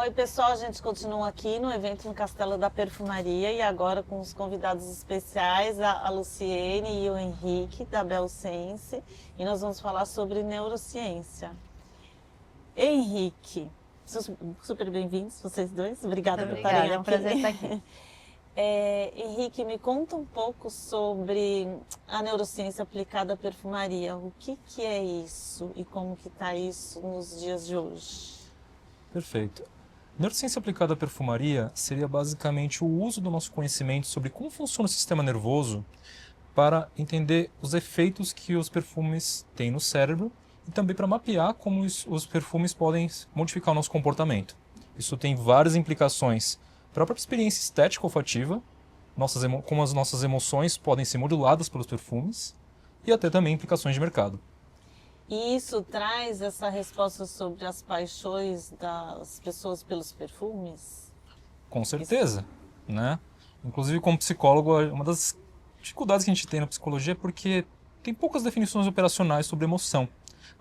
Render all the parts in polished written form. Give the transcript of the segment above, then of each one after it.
Oi, pessoal, a gente continua aqui no evento no Castelo da Perfumaria e agora com os convidados especiais, a Luciene e o Henrique, da Belsense, e nós vamos falar sobre neurociência. Henrique, super bem-vindos, vocês dois, obrigada por estarem aqui. É um prazer estar aqui. Henrique, me conta um pouco sobre a neurociência aplicada à perfumaria. O que é isso e como que está isso nos dias de hoje? Perfeito. Neurociência aplicada à perfumaria seria basicamente o uso do nosso conhecimento sobre como funciona o sistema nervoso para entender os efeitos que os perfumes têm no cérebro e também para mapear como os perfumes podem modificar o nosso comportamento. Isso tem várias implicações para a própria experiência estética olfativa, como as nossas emoções podem ser moduladas pelos perfumes e até também implicações de mercado. E isso traz essa resposta sobre as paixões das pessoas pelos perfumes? Com certeza, né? Inclusive, como psicólogo, uma das dificuldades que a gente tem na psicologia é porque tem poucas definições operacionais sobre emoção.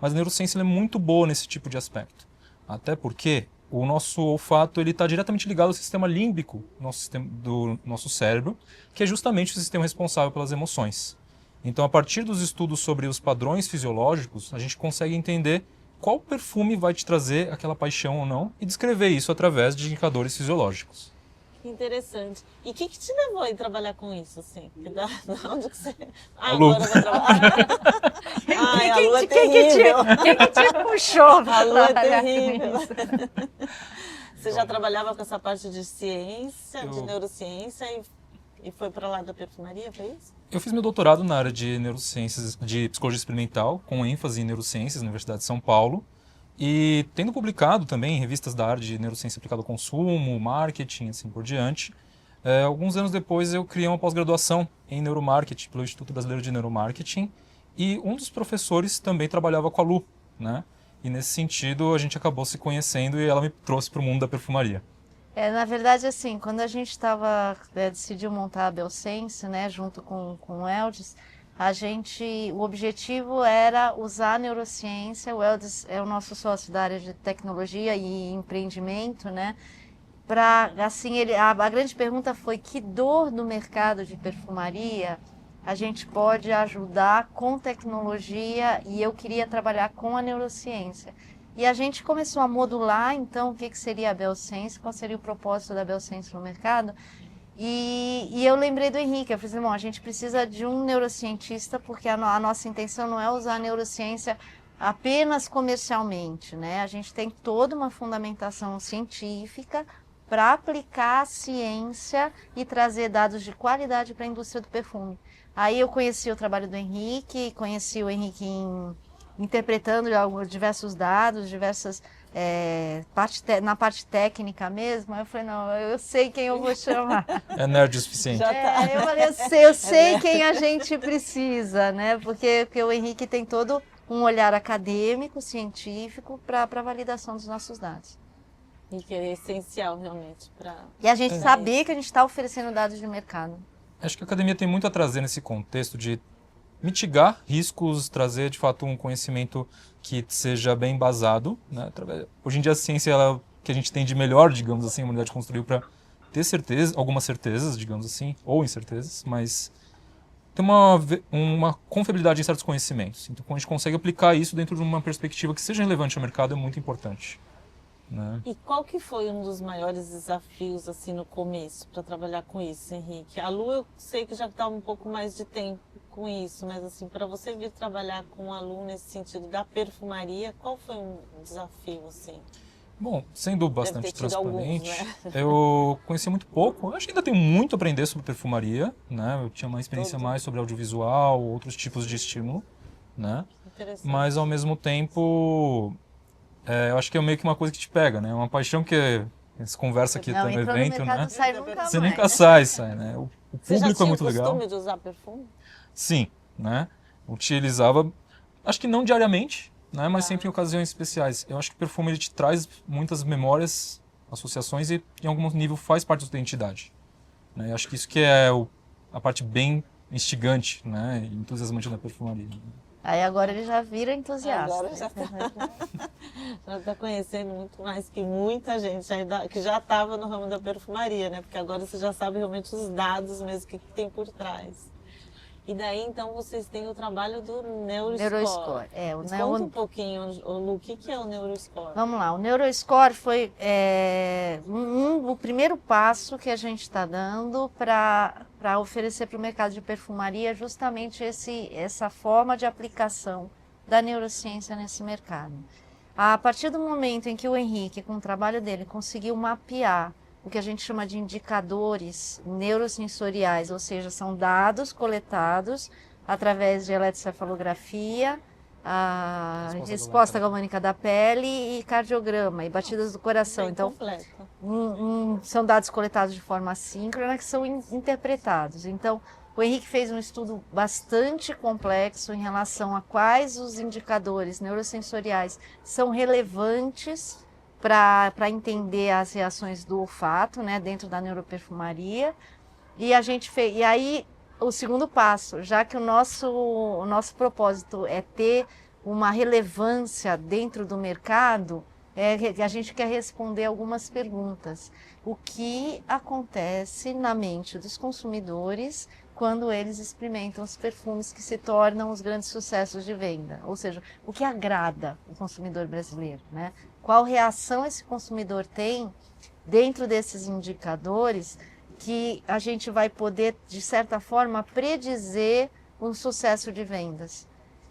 Mas a neurociência é muito boa nesse tipo de aspecto. Até porque o nosso olfato está diretamente ligado ao sistema límbico do nosso cérebro, que é justamente o sistema responsável pelas emoções. Então, a partir dos estudos sobre os padrões fisiológicos, a gente consegue entender qual perfume vai te trazer aquela paixão ou não e descrever isso através de indicadores fisiológicos. Que interessante. E o que te levou a ir trabalhar com isso, assim? Da onde que você... A Lu. Agora vai trabalhar. Ai, a Lu é Quem terrível. que te puxou pra A Lu é trabalhar com terrível. isso? Você já trabalhava com essa parte de ciência, de Eu- neurociência e foi para lá da perfumaria, foi isso? Eu fiz meu doutorado na área de neurociências, de psicologia experimental, com ênfase em neurociências na Universidade de São Paulo. E tendo publicado também em revistas da área de neurociência aplicada ao consumo, marketing, assim por diante, alguns anos depois eu criei uma pós-graduação em neuromarketing pelo Instituto Brasileiro de Neuromarketing e um dos professores também trabalhava com a Lu, né? E nesse sentido a gente acabou se conhecendo e ela me trouxe para o mundo da perfumaria. Na verdade, assim, quando a gente decidiu montar a Belsense, né, junto com o Eldis, o objetivo era usar a neurociência. O Eldis é o nosso sócio da área de tecnologia e empreendimento, né? Assim, a grande pergunta foi que dor do mercado de perfumaria a gente pode ajudar com tecnologia, e eu queria trabalhar com a neurociência. E a gente começou a modular, então, o que seria a Belsense, qual seria o propósito da Belsense no mercado. E eu lembrei do Henrique, eu falei assim, bom, a gente precisa de um neurocientista, porque a nossa intenção não é usar a neurociência apenas comercialmente, né? A gente tem toda uma fundamentação científica para aplicar a ciência e trazer dados de qualidade para a indústria do perfume. Aí eu conheci o trabalho do Henrique, conheci o Henrique interpretando diversos dados, na parte técnica mesmo. Aí eu falei, não, eu sei quem eu vou chamar. É nerd o suficiente. Eu falei, eu sei quem a gente precisa, né? Porque o Henrique tem todo um olhar acadêmico, científico, para a validação dos nossos dados. E que é essencial, realmente, para... E a gente saber que a gente está oferecendo dados de mercado. Acho que a academia tem muito a trazer nesse contexto de mitigar riscos, trazer de fato um conhecimento que seja bem embasado, né? Hoje em dia a ciência é o que a gente tem de melhor, digamos assim, a humanidade construiu para ter certeza, algumas certezas, digamos assim, ou incertezas, mas tem uma confiabilidade em certos conhecimentos. Então, quando a gente consegue aplicar isso dentro de uma perspectiva que seja relevante ao mercado, é muito importante, né? E qual que foi um dos maiores desafios, assim, no começo, para trabalhar com isso, Henrique? A Lu, eu sei que já está um pouco mais de tempo com isso, mas, assim, para você vir trabalhar com a Lu nesse sentido da perfumaria, qual foi um desafio, assim? Bom, sendo bastante ter tido transparente, alguns, né? eu conheci muito pouco. Eu acho que ainda tenho muito a aprender sobre perfumaria, né? Eu tinha uma experiência mais sobre audiovisual, outros tipos de estímulo, né? Interessante. Mas, ao mesmo tempo, eu acho que é meio que uma coisa que te pega, né? Uma paixão que essa conversa aqui Não, no entrou evento, no mercado, né? sai nunca mais. Você nunca sai, né? O Você já público tinha é muito o costume legal. de usar perfume? Sim, né? Utilizava, acho que não diariamente, né? Mas sempre em ocasiões especiais. Eu acho que o perfume ele te traz muitas memórias, associações e em algum nível faz parte da sua identidade, né? Eu acho que isso que é a parte bem instigante, né? E entusiasmante da perfumaria. Aí agora ele já vira entusiasta. Agora já está conhecendo muito mais que muita gente que já estava no ramo da perfumaria, né? Porque agora você já sabe realmente os dados mesmo que tem por trás. E daí, então, vocês têm o trabalho do Neuroscore. Neuroscore, Conta um pouquinho, Lu, o que é o Neuroscore? Vamos lá, o Neuroscore foi o primeiro passo que a gente está dando para oferecer para o mercado de perfumaria justamente essa forma de aplicação da neurociência nesse mercado. A partir do momento em que o Henrique, com o trabalho dele, conseguiu mapear o que a gente chama de indicadores neurosensoriais, ou seja, são dados coletados através de eletrocefalografia, a resposta galvânica da pele e cardiograma e batidas do coração. Bem então, são dados coletados de forma assíncrona que são interpretados. Então, o Henrique fez um estudo bastante complexo em relação a quais os indicadores neurosensoriais são relevantes para entender as reações do olfato, né, dentro da neuroperfumaria. E a gente fez. E aí, o segundo passo, já que o nosso propósito é ter uma relevância dentro do mercado, a gente quer responder algumas perguntas. O que acontece na mente dos consumidores quando eles experimentam os perfumes que se tornam os grandes sucessos de venda? Ou seja, o que agrada o consumidor brasileiro, né? Qual reação esse consumidor tem dentro desses indicadores que a gente vai poder, de certa forma, predizer um sucesso de vendas.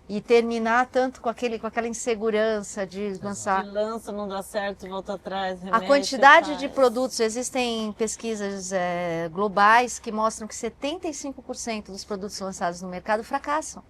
E terminar tanto com aquela insegurança de lançar... De lança, não dá certo, volta atrás, A quantidade de produtos, existem pesquisas globais que mostram que 75% dos produtos lançados no mercado fracassam.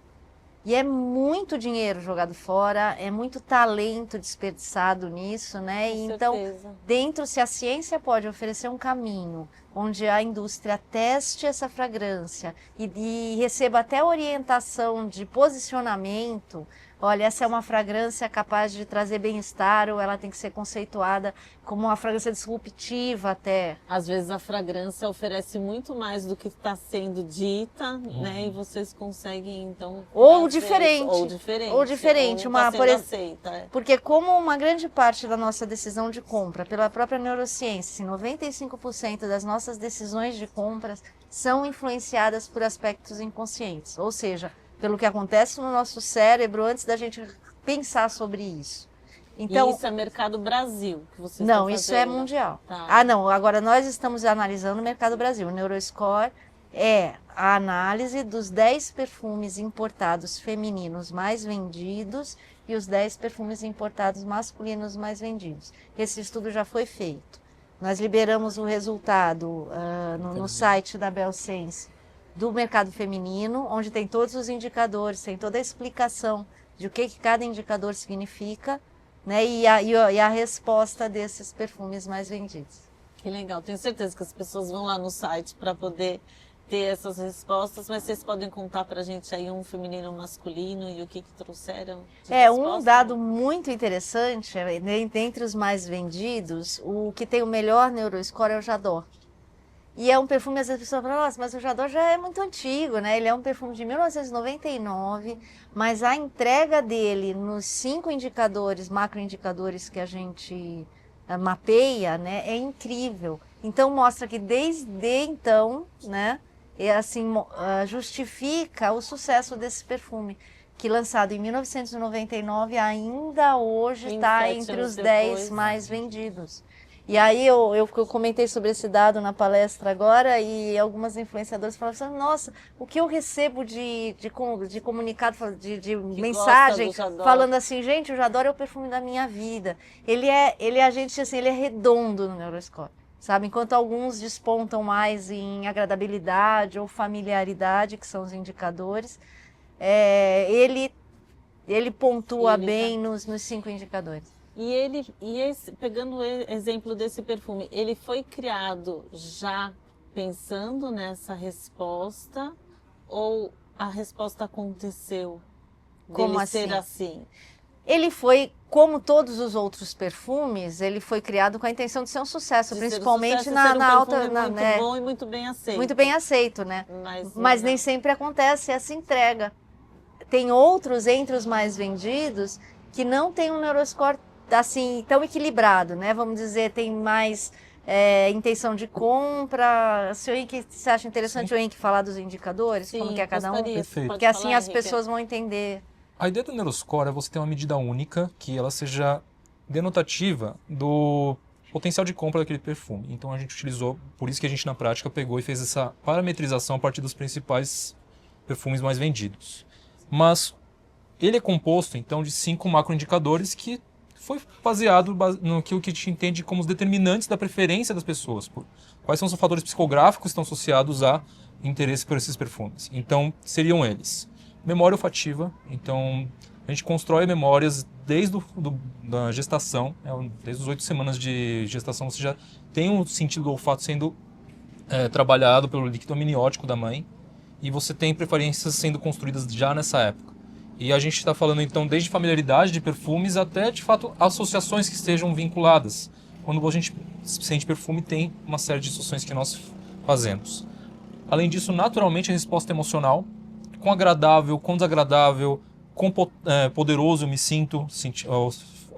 E é muito dinheiro jogado fora, é muito talento desperdiçado nisso, né? Com então, certeza. se a ciência pode oferecer um caminho onde a indústria teste essa fragrância e receba até orientação de posicionamento, olha, essa é uma fragrância capaz de trazer bem-estar, ou ela tem que ser conceituada como uma fragrância disruptiva até. Às vezes a fragrância oferece muito mais do que está sendo dita, né? E vocês conseguem, então... Ou diferente. Ou diferente. Ou diferente. Ou não tá sendo aceita. Porque como uma grande parte da nossa decisão de compra, pela própria neurociência, 95% das nossas decisões de compras são influenciadas por aspectos inconscientes. Ou seja, pelo que acontece no nosso cérebro antes da gente pensar sobre isso. Então, e isso é mercado Brasil que vocês não, estão isso é fazendo? mundial. Tá. Ah, não, agora nós estamos analisando o mercado Brasil. O Neuroscore é a análise dos 10 perfumes importados femininos mais vendidos e os 10 perfumes importados masculinos mais vendidos. Esse estudo já foi feito. Nós liberamos o resultado no site da Belsense do mercado feminino, onde tem todos os indicadores, tem toda a explicação de o que cada indicador significa, né, e a resposta desses perfumes mais vendidos. Que legal, tenho certeza que as pessoas vão lá no site para poder ter essas respostas, mas vocês podem contar para a gente aí um feminino, um masculino e o que trouxeram de resposta? Um dado muito interessante, dentre os mais vendidos, o que tem o melhor Neuroscore é o J'adore. E é um perfume, às vezes as pessoas falam, nossa, mas o J'adore já é muito antigo, né? Ele é um perfume de 1999, mas a entrega dele nos 5 indicadores, macroindicadores que a gente mapeia, né, é incrível. Então mostra que desde então, né, justifica o sucesso desse perfume, que lançado em 1999 ainda hoje está entre os 10 mais vendidos. E aí eu comentei sobre esse dado na palestra agora e algumas influenciadoras falaram assim, nossa, o que eu recebo de comunicado, de mensagem, falando assim, gente, o J'adore é o perfume da minha vida. Ele é redondo no Neuroscore, sabe? Enquanto alguns despontam mais em agradabilidade ou familiaridade, que são os indicadores, ele pontua bem nos 5 indicadores. Pegando o exemplo desse perfume, ele foi criado já pensando nessa resposta ou a resposta aconteceu Como dele ser assim? assim? Ele foi, como todos os outros perfumes, ele foi criado com a intenção de ser um sucesso, principalmente na alta... Muito bom e muito bem aceito. Muito bem aceito, né? Mas nem sempre acontece essa entrega. tem outros entre os mais vendidos que não tem um neuroscore assim tão equilibrado, né? Vamos dizer, tem mais intenção de compra. Se o Henrique, você acha interessante o Henrique falar dos indicadores? Sim, Como que é cada um? gostaria. Perfeito. Pode Porque assim falar, as Henrique. pessoas vão entender. A ideia do Neuroscore é você ter uma medida única que ela seja denotativa do potencial de compra daquele perfume. Então a gente utilizou, por isso que a gente na prática pegou e fez essa parametrização a partir dos principais perfumes mais vendidos. Mas ele é composto então de 5 macroindicadores que foi baseado no que a gente entende como os determinantes da preferência das pessoas. Quais são os fatores psicográficos que estão associados a interesse por esses perfumes. Então seriam eles: memória olfativa. Então a gente constrói memórias desde da gestação, desde as 8 semanas de gestação você já tem um sentido do olfato sendo trabalhado pelo líquido amniótico da mãe, e você tem preferências sendo construídas já nessa época. E a gente está falando então desde familiaridade de perfumes até de fato associações que estejam vinculadas. Quando a gente sente perfume, tem uma série de associações que nós fazemos. Além disso, naturalmente a resposta emocional, quão agradável, quão desagradável, quão poderoso eu me sinto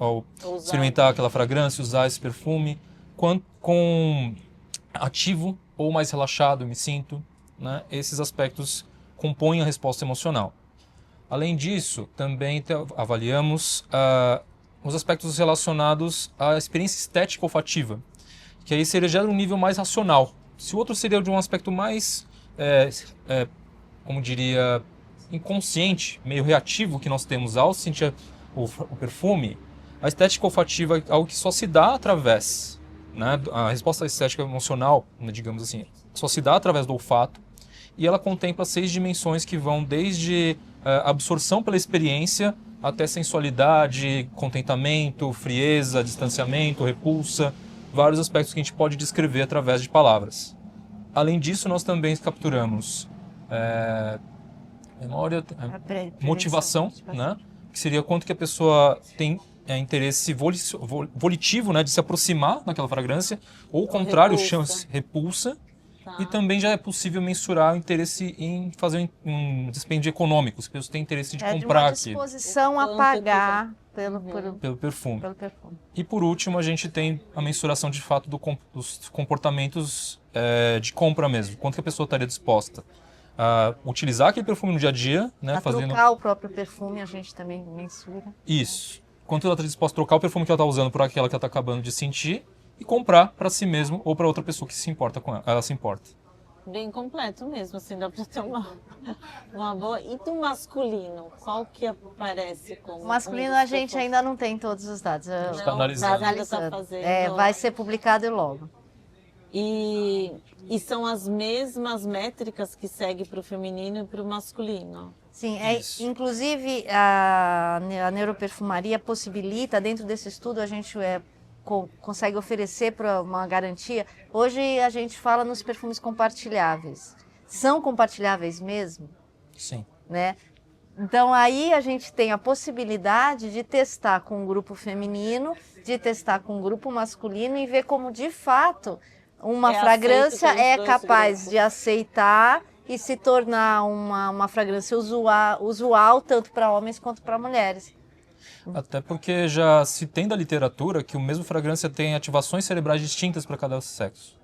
ao experimentar aquela fragrância, usar esse perfume, quão ativo ou mais relaxado eu me sinto, né? Esses aspectos compõem a resposta emocional. Além disso, também avaliamos os aspectos relacionados à experiência estética olfativa, que aí seria já um nível mais racional. Se o outro seria de um aspecto mais, como diria, inconsciente, meio reativo que nós temos ao sentir o perfume, a estética olfativa é algo que só se dá através, né? A resposta estética emocional, digamos assim, só se dá através do olfato, e ela contempla 6 dimensões que vão desde absorção pela experiência até sensualidade, contentamento, frieza, distanciamento, repulsa, vários aspectos que a gente pode descrever através de palavras. Além disso, nós também capturamos memória, motivação, né? Que seria quanto que a pessoa tem interesse volitivo, né, de se aproximar daquela fragrância, ou o contrário, repulsa. E também já é possível mensurar o interesse em fazer um dispêndio econômico. As pessoas têm interesse de comprar de uma disposição a pagar pelo perfume. E por último, a gente tem a mensuração de fato dos comportamentos de compra mesmo. Quanto que a pessoa estaria disposta a utilizar aquele perfume no dia a dia, né? Trocar o próprio perfume, a gente também mensura. Isso. Quanto ela está disposta a trocar o perfume que ela está usando por aquela que ela está acabando de sentir e comprar para si mesmo ou para outra pessoa que se importa com ela. Ela se importa. Bem completo mesmo, assim, dá para ter uma boa. E do masculino, qual que aparece como? O masculino a gente ainda não tem todos os dados. Está analisando. Tá fazendo. Vai ser publicado logo. E são as mesmas métricas que segue para o feminino e para o masculino. Sim, inclusive a neuroperfumaria possibilita, dentro desse estudo a gente consegue oferecer para uma garantia. Hoje a gente fala nos perfumes compartilháveis. São compartilháveis mesmo? Sim. Né? Então aí a gente tem a possibilidade de testar com o grupo feminino, de testar com o grupo masculino e ver como de fato uma fragrância é capaz de aceitar e se tornar uma fragrância usual tanto para homens quanto para mulheres. Até porque já se tem da literatura que o mesmo fragrância tem ativações cerebrais distintas para cada sexo.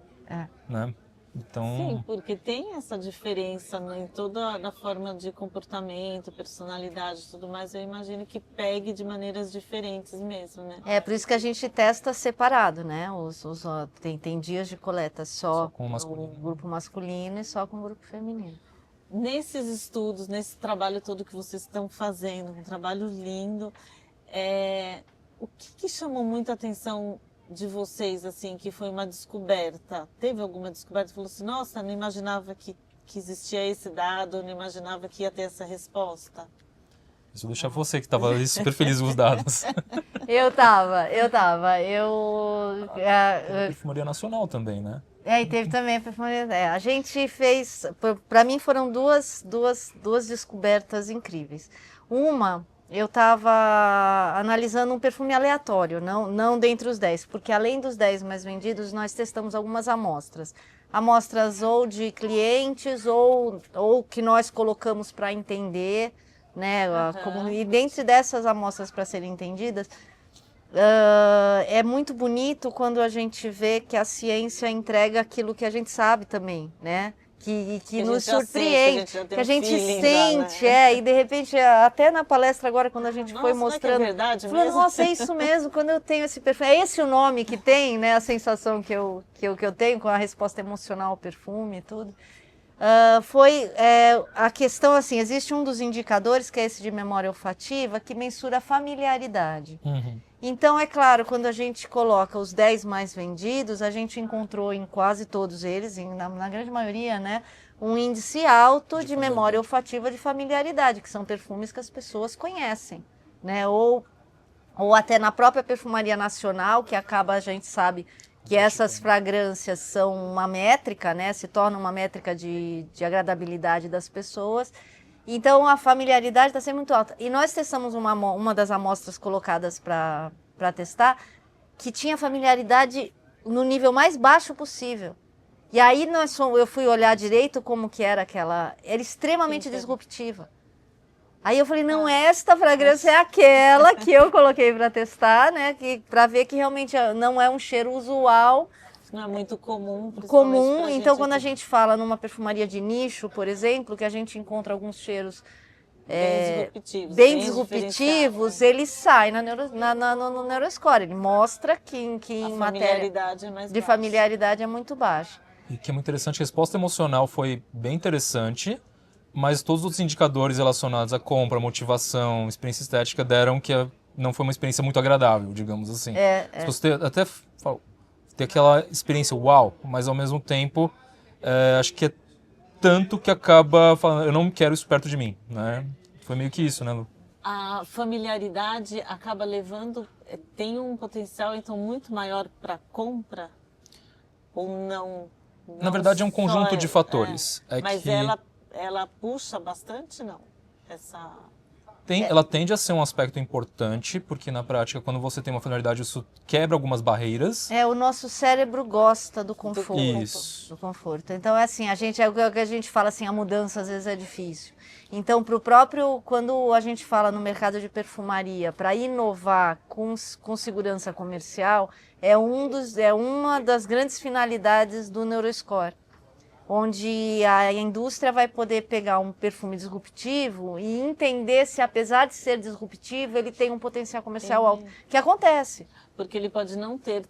Né? Então... Sim, porque tem essa diferença, né, em toda a forma de comportamento, personalidade e tudo mais. Eu imagino que pegue de maneiras diferentes mesmo, né? Por isso que a gente testa separado, né? Tem dias de coleta só com o grupo masculino e só com o grupo feminino. Nesses estudos, nesse trabalho todo que vocês estão fazendo, um trabalho lindo, o que chamou muita atenção de vocês, assim, que foi uma descoberta? Teve alguma descoberta? Falou assim, nossa, não imaginava que existia esse dado, não imaginava que ia ter essa resposta. Deixa eu deixar você, que estava super feliz com os dados. Eu tava. Perfumaria Nacional também, né? E teve também a perfumaria. A gente fez, para mim foram duas descobertas incríveis. Uma, eu estava analisando um perfume aleatório, não dentre os 10, porque além dos 10 mais vendidos, nós testamos algumas amostras. Amostras ou de clientes ou que nós colocamos para entender, né? Aham. E dentro dessas amostras para serem entendidas, é muito bonito quando a gente vê que a ciência entrega aquilo que a gente sabe também, né? Que a nos gente já sente, que a surpreende, gente já tem que a um gente feeling já, sente, né? e de repente, até na palestra agora, quando a gente foi Nossa, não é que é mostrando, verdade falando, mesmo? nossa, é isso mesmo, quando eu tenho esse perfume, é esse o nome que tem, né? A sensação que eu tenho com a resposta emocional ao perfume e tudo. A questão, assim, existe um dos indicadores, que é esse de memória olfativa, que mensura a familiaridade. Uhum. Então, é claro, quando a gente coloca os 10 mais vendidos, a gente encontrou em quase todos eles, na grande maioria, né, um índice alto de memória olfativa de familiaridade, que são perfumes que as pessoas conhecem, né, ou até na própria perfumaria nacional, que acaba, a gente sabe que essas fragrâncias são uma métrica, né, se tornam uma métrica de agradabilidade das pessoas. Então, a familiaridade está sendo muito alta. E nós testamos uma das amostras colocadas para testar, que tinha familiaridade no nível mais baixo possível. E aí eu fui olhar direito como que era aquela... Era extremamente disruptiva. Aí eu falei, não, esta fragrância é aquela que eu coloquei para testar, né? Para ver que realmente não é um cheiro usual. Não é muito comum. Principalmente pra Então, gente quando a aqui. gente fala numa perfumaria de nicho, por exemplo, que a gente encontra alguns cheiros bem disruptivos, ele sai no Neuroscore. Ele mostra que em matéria Familiaridade é mais de baixa. familiaridade é muito baixa. E que é muito interessante, a resposta emocional foi bem interessante, mas todos os indicadores relacionados à compra, motivação, experiência estética deram que não foi uma experiência muito agradável, digamos assim. Se você até ter aquela experiência uau, mas ao mesmo tempo acho que é tanto que acaba falando, eu não quero isso perto de mim, né? Foi meio que isso, né, Lu? A familiaridade acaba levando, tem um potencial então muito maior para compra ou não? Na verdade é um conjunto de fatores. Mas que ela puxa bastante, não? ela tende a ser um aspecto importante, porque na prática, quando você tem uma familiaridade, isso quebra algumas barreiras. O nosso cérebro gosta do conforto. Isso. Do conforto. Então, é assim, é o que a gente fala assim, a mudança às vezes é difícil. Então, pro próprio, quando a gente fala no mercado de perfumaria, para inovar com segurança comercial, é uma das grandes finalidades do Neuroscore, onde a indústria vai poder pegar um perfume disruptivo e entender se, apesar de ser disruptivo, ele tem um potencial comercial alto, que acontece. Porque ele pode não ter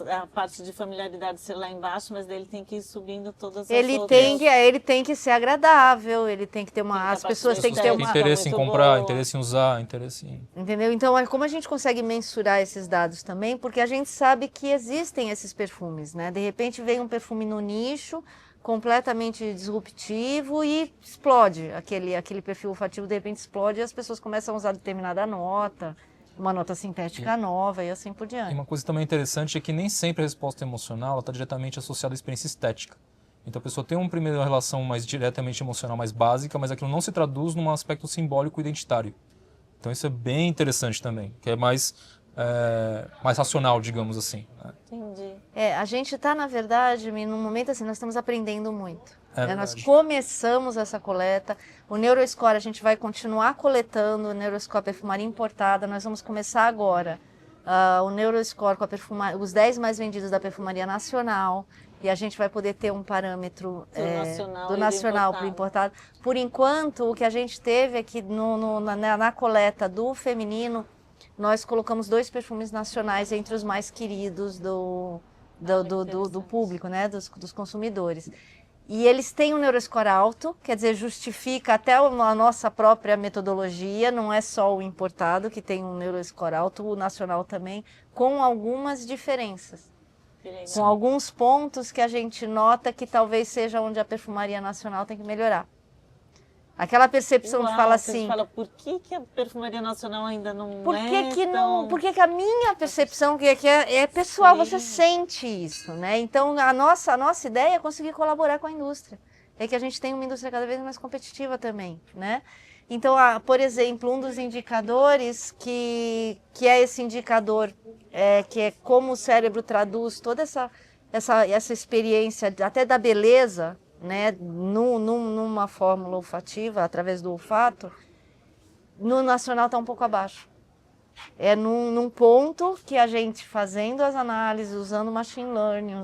a parte de familiaridade ser lá embaixo, mas daí ele tem que ir subindo todas as outras. Ele tem que ser agradável, ele tem que ter as pessoas têm que ter uma... interesse em comprar, interesse em usar, interesse em... Entendeu? Então, como a gente consegue mensurar esses dados também? Porque a gente sabe que existem esses perfumes, né? De repente vem um perfume no nicho, completamente disruptivo e explode. Aquele perfil olfativo de repente explode e as pessoas começam a usar determinada nota, uma nota sintética nova e assim por diante. E uma coisa também interessante é que nem sempre a resposta emocional está diretamente associada à experiência estética. Então a pessoa tem uma primeira relação mais diretamente emocional, mais básica, mas aquilo não se traduz num aspecto simbólico identitário. Então isso é bem interessante também, que é mais racional, digamos assim. Entendi. A gente está, na verdade, num momento assim, nós estamos aprendendo muito. Nós Verdade. começamos essa coleta, o Neuroscore a gente vai continuar coletando, o Neuroscore perfumaria importada, nós vamos começar agora o Neuroscore com os 10 mais vendidos da perfumaria nacional, e a gente vai poder ter um parâmetro do nacional para o importado. Por enquanto, o que a gente teve é que na coleta do feminino, nós colocamos 2 perfumes nacionais entre os mais queridos do público, né, dos consumidores. E eles têm um Neuroscore alto, quer dizer, justifica até a nossa própria metodologia, não é só o importado que tem um Neuroscore alto, o nacional também, com algumas diferenças. Com alguns pontos que a gente nota que talvez seja onde a perfumaria nacional tem que melhorar. Aquela percepção de falar assim... por que a perfumaria nacional ainda não Por que a minha percepção, que é pessoal, você sente isso, né? Então, a nossa ideia é conseguir colaborar com a indústria. É que a gente tem uma indústria cada vez mais competitiva também, né? Então, por exemplo, um dos indicadores que é esse indicador, que é como o cérebro traduz toda essa experiência, até da beleza, né, numa fórmula olfativa, através do olfato, no nacional está um pouco abaixo. É num ponto que a gente fazendo as análises, usando machine learning,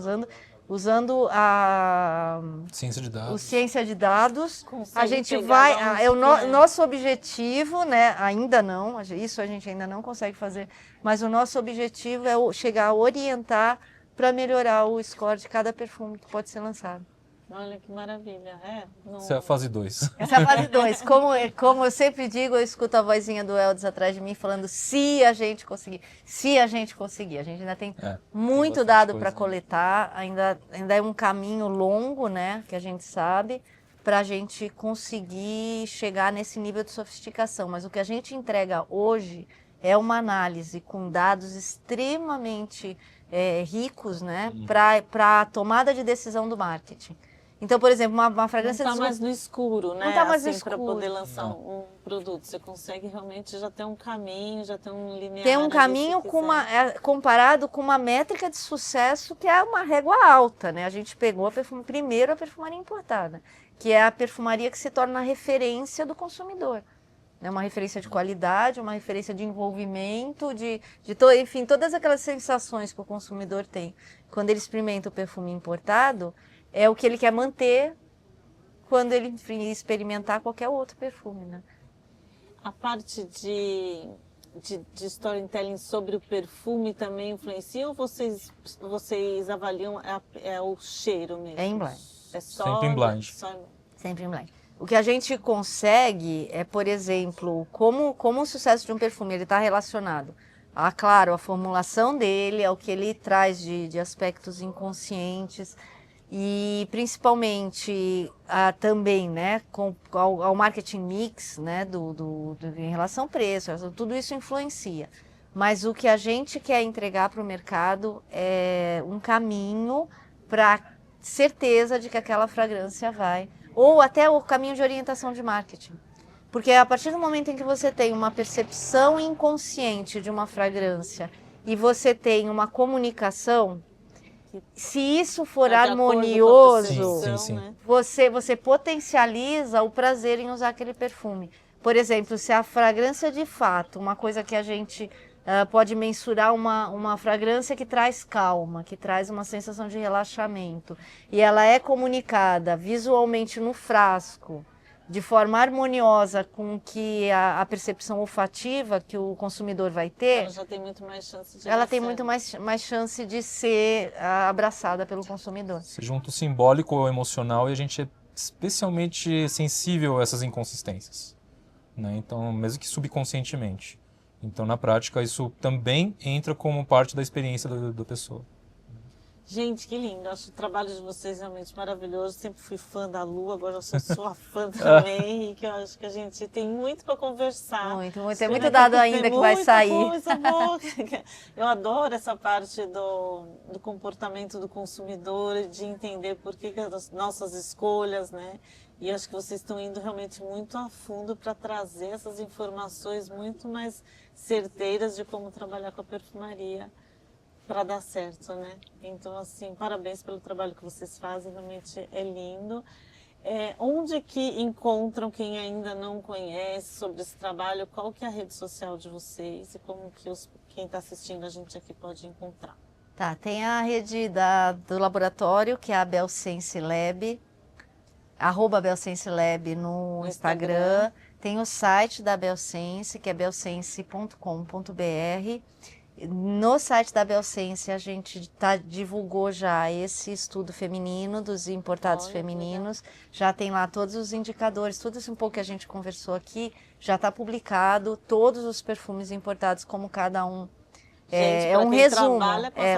usando a ciência de dados, a gente vai... nosso objetivo, né, ainda não, isso a gente ainda não consegue fazer, mas o nosso objetivo é chegar a orientar para melhorar o score de cada perfume que pode ser lançado. Olha que maravilha. Essa é a fase 2. Essa é a fase 2. Como eu sempre digo, eu escuto a vozinha do Eldis atrás de mim falando se a gente conseguir. Se a gente conseguir. A gente ainda tem muito dado para coletar, ainda é um caminho longo, né, que a gente sabe, para a gente conseguir chegar nesse nível de sofisticação. Mas o que a gente entrega hoje é uma análise com dados extremamente ricos, né, para a tomada de decisão do marketing. Então, por exemplo, uma fragrância... Não está mais no escuro, né? Não está mais no escuro. Para poder lançar um produto. Você consegue realmente já ter um caminho, já ter um linear... Tem um caminho comparado com uma métrica de sucesso que é uma régua alta, né? A gente pegou primeiro a perfumaria importada, que é a perfumaria que se torna a referência do consumidor. Né? Uma referência de qualidade, uma referência de envolvimento, enfim, todas aquelas sensações que o consumidor tem quando ele experimenta o perfume importado... É o que ele quer manter quando ele experimentar qualquer outro perfume, né? A parte de storytelling sobre o perfume também influencia ou vocês avaliam o cheiro mesmo? É em blind. Sempre em blind. Sempre em blind. O que a gente consegue é, por exemplo, como o sucesso de um perfume está relacionado claro, a formulação dele, ao que ele traz de aspectos inconscientes, e principalmente também, né, ao marketing mix, né, em relação ao preço, tudo isso influencia. Mas o que a gente quer entregar para o mercado é um caminho para certeza de que aquela fragrância vai, ou até o caminho de orientação de marketing. Porque a partir do momento em que você tem uma percepção inconsciente de uma fragrância e você tem uma comunicação, se isso for harmonioso, né? Você potencializa o prazer em usar aquele perfume. Por exemplo, se a fragrância de fato, uma coisa que a gente pode mensurar, uma fragrância que traz calma, que traz uma sensação de relaxamento, e ela é comunicada visualmente no frasco, de forma harmoniosa com que a percepção olfativa que o consumidor vai ter, ela já tem muito mais chance de ela tem muito mais chance de ser abraçada pelo consumidor. Você junta o simbólico ao emocional e a gente é especialmente sensível a essas inconsistências, né? Então, mesmo que subconscientemente. Então, na prática, isso também entra como parte da experiência da pessoa. Gente, que lindo. Acho o trabalho de vocês realmente maravilhoso. Sempre fui fã da Lu, agora eu sou sua fã também, Henrique. Eu acho que a gente tem muito para conversar. Muito. Tem muito dado ainda que vai sair. Coisa boa. Eu adoro essa parte do comportamento do consumidor, de entender por que as nossas escolhas, né? E acho que vocês estão indo realmente muito a fundo para trazer essas informações muito mais certeiras de como trabalhar com a perfumaria para dar certo, né? Então, assim, parabéns pelo trabalho que vocês fazem, realmente é lindo. Onde que encontram quem ainda não conhece sobre esse trabalho? Qual que é a rede social de vocês e como que quem está assistindo a gente aqui pode encontrar? Tá, tem a rede do laboratório, que é a Belsense Lab, @BelsenseLab no Instagram. Tem o site da Belsense, que é belsense.com.br. No site da Belsense a gente divulgou já esse estudo feminino dos importados femininos. Já tem lá todos os indicadores, tudo isso um pouco que a gente conversou aqui, já está publicado, todos os perfumes importados, como cada um. Gente, um resumo.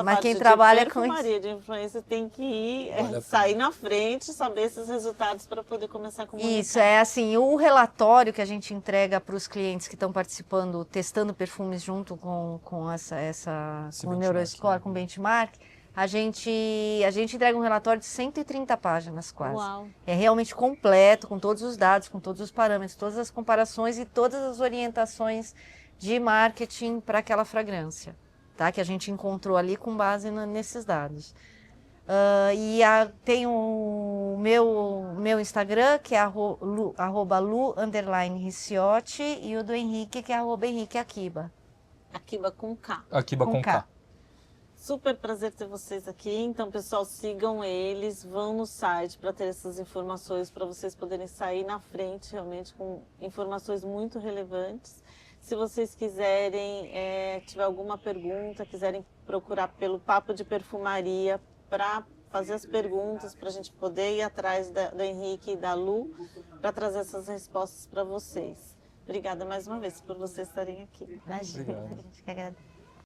Mas quem trabalha com perfumaria de influência tem que ir, sair na frente, saber esses resultados para poder começar a comunicar. Isso, assim, o relatório que a gente entrega para os clientes que estão participando, testando perfumes junto com o Neuroscore, com o benchmark, a gente entrega um relatório de 130 páginas quase. Uau. É realmente completo, com todos os dados, com todos os parâmetros, todas as comparações e todas as orientações de marketing para aquela fragrância, tá? Que a gente encontrou ali com base nesses dados. Tem o meu Instagram, que é @lu_Ricciotti, e o do Henrique, que é @HenriqueAkiba. Akiba com K. Akiba com K. Super prazer ter vocês aqui. Então, pessoal, sigam eles, vão no site para ter essas informações, para vocês poderem sair na frente realmente com informações muito relevantes. Se vocês quiserem, tiver alguma pergunta, quiserem procurar pelo Papo de Perfumaria para fazer as perguntas, para a gente poder ir atrás do Henrique e da Lu, para trazer essas respostas para vocês. Obrigada mais uma vez por vocês estarem aqui. Imagina, Obrigado. a gente que agradece.